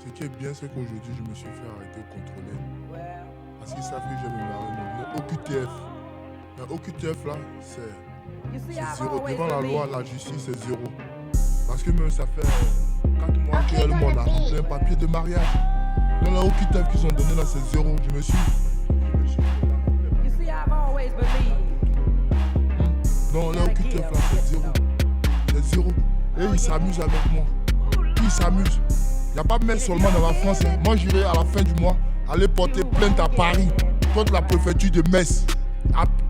Ce qui est bien, c'est qu'aujourd'hui, je me suis fait arrêter, contrôler. Parce qu'ils savent que j'aime me marier. Le OQTF. Le OQTF, là, c'est zéro. Devant la loi, la justice, c'est zéro. Parce que même ça fait 4 mois que le monde a rempli un papier de mariage. Dans la OQTF qu'ils ont donné, là, c'est zéro. Je me suis. Non, la OQTF, là, c'est zéro. C'est zéro. Et ils s'amusent avec moi. Ils s'amusent. Il n'y a pas de mec seulement dans la France. Hein. Moi, j'irai à la fin du mois aller porter plainte à Paris contre la préfecture de Metz.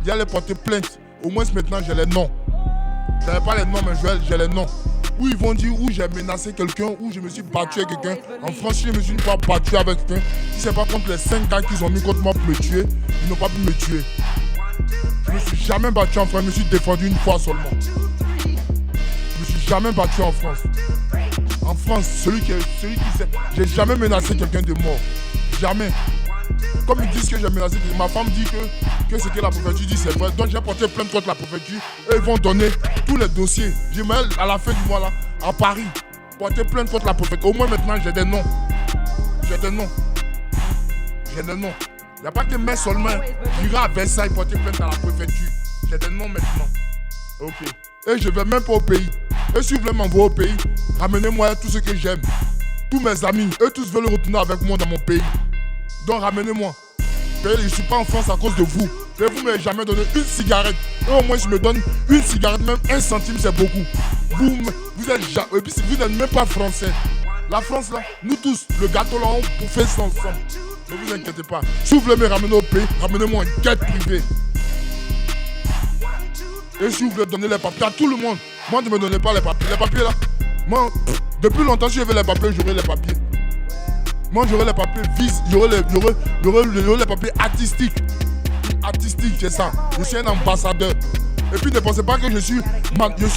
Il y a les porter plainte. Au moins maintenant, j'ai les noms. Je n'avais pas les noms, mais j'ai les noms. Où ils vont dire où j'ai menacé quelqu'un, où je me suis battu avec quelqu'un. En France, si je me suis pas battu avec quelqu'un, si c'est pas contre les 5 gars qu'ils ont mis contre moi pour me tuer, ils n'ont pas pu me tuer. Je me suis jamais battu en France, je me suis défendu une fois seulement. Je me suis jamais battu en France. En France, celui qui sait, j'ai jamais menacé quelqu'un de mort. Jamais. Comme ils disent que j'ai menacé, ma femme dit que ce que la préfecture dit c'est vrai. Donc j'ai porté plainte contre la préfecture et ils vont donner tous les dossiers. J'ai mis à la fin du mois là, à Paris, porter plainte contre la préfecture. Au moins maintenant j'ai des noms. J'ai des noms. J'ai des noms. Il n'y a pas que mes seulement. J'irai à Versailles porter plainte à la préfecture. J'ai des noms maintenant. Ok. Et je vais même pas au pays. Et si vous voulez m'envoyer au pays, ramenez-moi tout ce que j'aime. Tous mes amis, eux tous veulent retourner avec moi dans mon pays. Donc ramenez-moi. Je ne suis pas en France à cause de vous. Et vous ne m'avez jamais donné une cigarette. Et au moins je me donne une cigarette, même 1 centime c'est beaucoup. Vous êtes et puis vous n'êtes même pas français. La France là, nous tous, le gâteau là, on bouffait ça ensemble. Ne vous inquiétez pas. Si vous voulez me ramener au pays, ramenez-moi en quête privée. Et si vous voulez donner les papiers à tout le monde, moi ne me donnez pas les papiers. Les papiers là, moi, depuis longtemps si je veux les papiers, j'aurai les papiers. Moi j'aurai les papiers j'aurai les papiers artistiques. Artistiques, c'est ça. Je suis un ambassadeur. Et puis ne pensez pas que je suis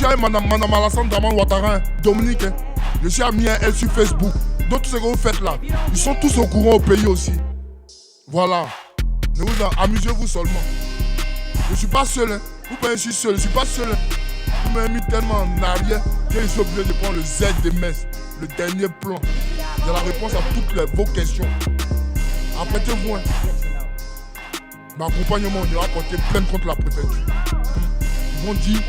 avec Madame Alassane Draman Ouattara, Dominique. Hein. Je suis ami à elle sur Facebook. Donc tout ce que vous faites là, ils sont tous au courant au pays aussi. Voilà. Ne vous amusez-vous seulement. Je suis pas seul. Hein. Vous pensez que je suis seul, je suis pas seul. Hein. Vous m'avez mis tellement en arrière que je suis obligé de prendre le Z de Metz, le dernier plan. J'ai la réponse à toutes vos questions. Apprêtez-vous. Hein. M'accompagnement, on ira porter plainte contre la préfecture. Ils vont dire,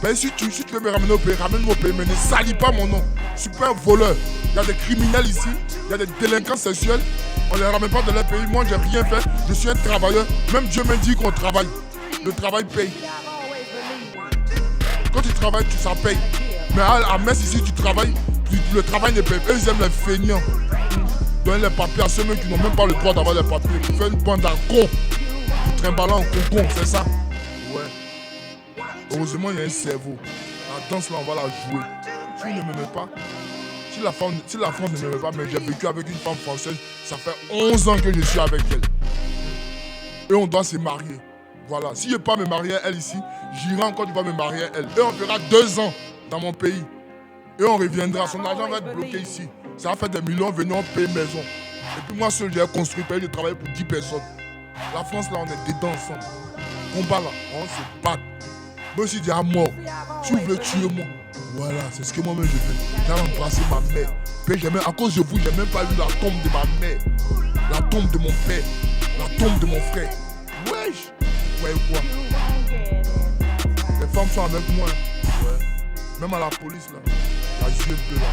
ben si tu veux me ramener au pays, ramène-moi au pays, mais ne salis pas mon nom. Je suis pas un voleur. Il y a des criminels ici, il y a des délinquants sexuels. On ne les ramène pas de leur pays. Moi, j'ai rien fait. Je suis un travailleur. Même Dieu me dit qu'on travaille. Le travail paye. Quand tu travailles, ça paye. Mais à Metz, ici, tu travailles. Le travail ne paye pas. Ils aiment les feignants. Donner les papiers à ceux qui n'ont même pas le droit d'avoir les papiers. Tu fais une bande à con. Tu trimbales en concon, c'est ça? Ouais. Heureusement, il y a un cerveau. La danse, là, on va la jouer. Si vous ne m'aimez pas, si la France ne m'aimait pas, mais j'ai vécu avec une femme française, ça fait 11 ans que je suis avec elle. Et on doit se marier. Voilà. Si je ne vais pas me marier à elle ici, j'irai encore du pas me marier à elle. Et on fera 2 ans dans mon pays. Et on reviendra. Son argent va être bloqué ici. Ça va faire des millions, venir en payer maison. Et puis moi seul, j'ai construit, payé de travail pour 10 personnes. La France, là, on est dedans ensemble. Combat, là, on se bat. Moi, je dis à mort. Si vous voulez tuer moi, voilà, c'est ce que moi-même je fais. J'ai embrassé ma mère. Puis à cause de vous, j'ai même pas vu la tombe de ma mère. La tombe de mon père. La tombe de mon frère. Wesh. Ouais, quoi. Les femmes sont avec moi. Ouais. Même à la police, là. La yeux bleus, là.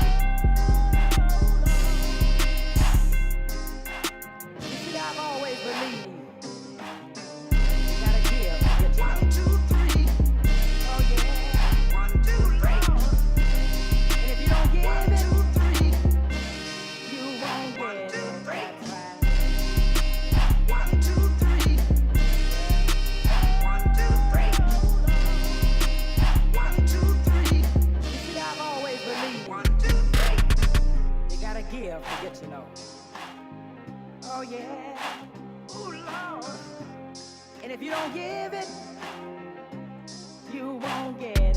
Oh yeah, oh Lord. And if you don't give it, you won't get it.